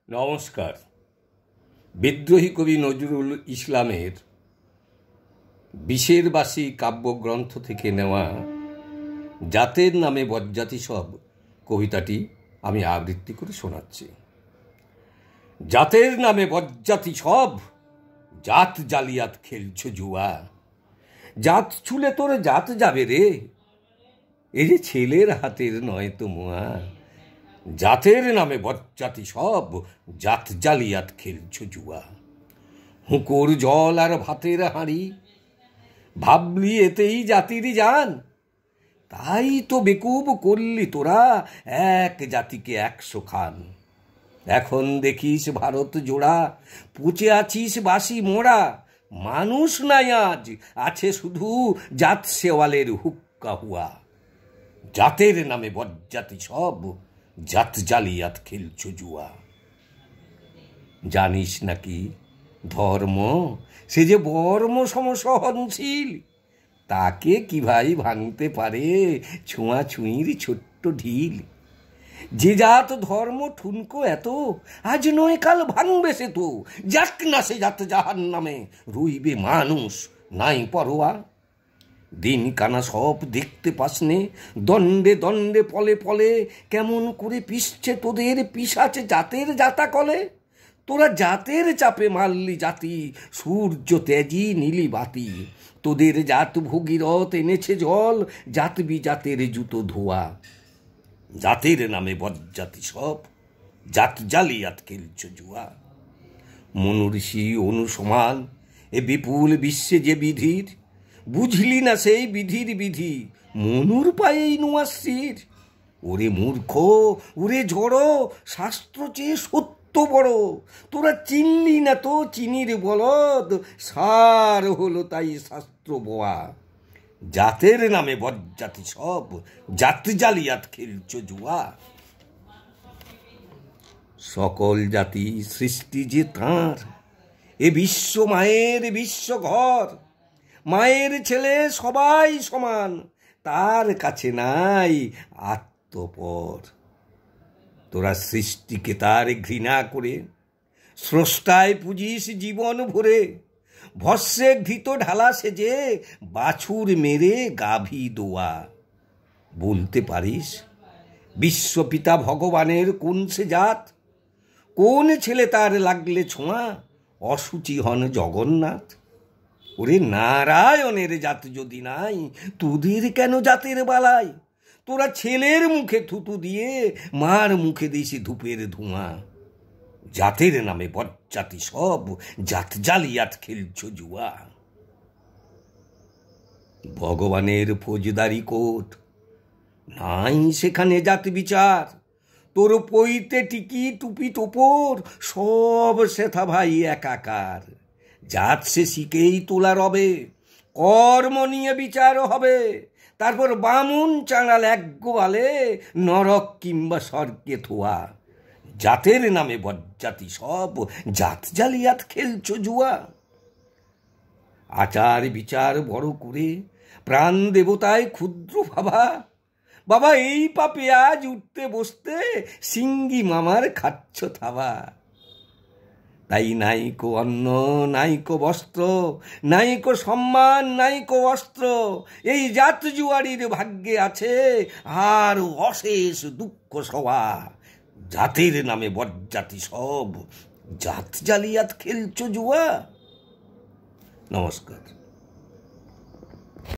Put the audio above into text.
নমস্কার। বিদ্রোহী কবি নজরুল ইসলামের বিষের বাসি কাব্যগ্রন্থ থেকে নেওয়া জাতের নামে বজ্জাতি সব কবিতাটি আমি আবৃত্তি করে শোনাচ্ছি। জাতের নামে বজ্জাতি সব, জাত জালিয়াত খেলছ জুয়া। জাত ছুলে তোর জাত যাবে রে, এ যে ছেলের হাতের নয় তো মোয়া। জাতের নামে বজ্জাতি সব, জাত জালিয়াত খেলছ জুয়া। হুঁকোর জল আর ভাতের হাঁড়ি, ভাবলি এতেই জাতির জান। তাই তো বেকুব করলি তোরা এক জাতিকে 100 খান। এখন দেখিস ভারত জোড়া, পচে আছিস বাসি মোড়া। মানুষ নাই আজ, আছে শুধু জাত শেওয়ালের হুক্কা হুয়া। জাতের নামে বজ্জাতি সব, জাত জালিয়াত খেলছ জুয়া। জানিস নাকি ধর্ম সে যে বর্ম সম সহনশীল, তাকে কি ভাই ভাঙতে পারে ছোঁয়াছুঁয়ির ছোট্ট ঢিল। যে জাত ধর্ম ঠুনকো এত, আজ নয় কাল ভাঙবে সে তো। যাক না সে জাত জাহান্নামে, রইবে মানুষ নাই পরোয়া। দিন কানা সব দেখতে পাসনে, দণ্ডে দণ্ডে পলে পলে কেমন করে পিষছে তোদের পিশাচে জাতের জাতা কলে। তোরা জাতের চাপে মারলি জাতি, সূর্য তেজি নীলি বাতি। তোদের জাত ভগীরথ এনেছে জল, জাত বিজাতের জুতো ধোয়া। জাতের নামে বজ্জাতি সব, জাত জালিয়াত খেলছ জুয়া। মনুঋষি অনুসমান এ বিপুল বিশ্বে যে বিধির, বুঝলি না সেই বিধির বিধি, মনুর পায়েই নুয়াশির। ওরে মূর্খ, ওরে ঝড়ো, শাস্ত্র চেয়ে সত্য বড়। তোরা চিনলি না তো চিনির বলদ, সার হলো তাই শাস্ত্র বোয়া। জাতের নামে বজ্জাতি সব, জাত জালিয়াত খেলছ জুয়া। সকল জাতি সৃষ্টি যে তাঁর, এ বিশ্ব মায়ের বিশ্ব ঘর। মায়ের ছেলে সবাই সমান, তার কাছে নাই আত্মপর। তোরা সৃষ্টিকে তার ঘৃণা করে, স্রষ্টায় পুজিস জীবন ভরে। ভস্যে ঘৃত ঢালা সেজে, বাছুর মেরে গাভী দোয়া। বলতে পারিস বিশ্বপিতা ভগবানের কোন সে জাত? কোন ছেলে তার লাগলে ছোঁয়া, অসুচি হন জগন্নাথ? ওরে নারায়ণের জাত যদি নাই, তোদের কেন জাতের বালাই? তোরা ছেলের মুখে থুতু দিয়ে মার মুখে দিস ধূপের ধোঁয়া। জাতের নামে বজ্জাতি সব, জাত জালিয়াত খেলছ জুয়া। ভগবানের ফৌজদারি কোর্ট, নাই সেখানে জাত বিচার। তোর পইতে টিকি টুপি টোপর, সব সেথা ভাই একাকার। জাত সে শিখেই তোলা রবে, কর্ম নিয়ে বিচার হবে। তারপর বামুন চাঁড়াল এক গোয়ালে, নরক কিংবা স্বর্গে থোয়া। জাতের নামে বজ্জাতি সব, জাত জালিয়াত খেলছ জুয়া। আচার বিচার বড় করে প্রাণ দেবতায় ক্ষুদ্র ভাবা। বাবা এই পাপে আজ উঠতে বসতে, সিঙ্গি মামার খাচ্ছ থাবা। তাই নাইকো অন্ন, নাইকো বস্ত্র, নাইকো সম্মান, নাইকো অস্ত্র। এই জাত জুয়ারির ভাগ্যে আছে আর অশেষ দুঃখ সওয়া। জাতের নামে বজ্জাতি সব, জাত জালিয়াত খেলছ জুয়া। নমস্কার।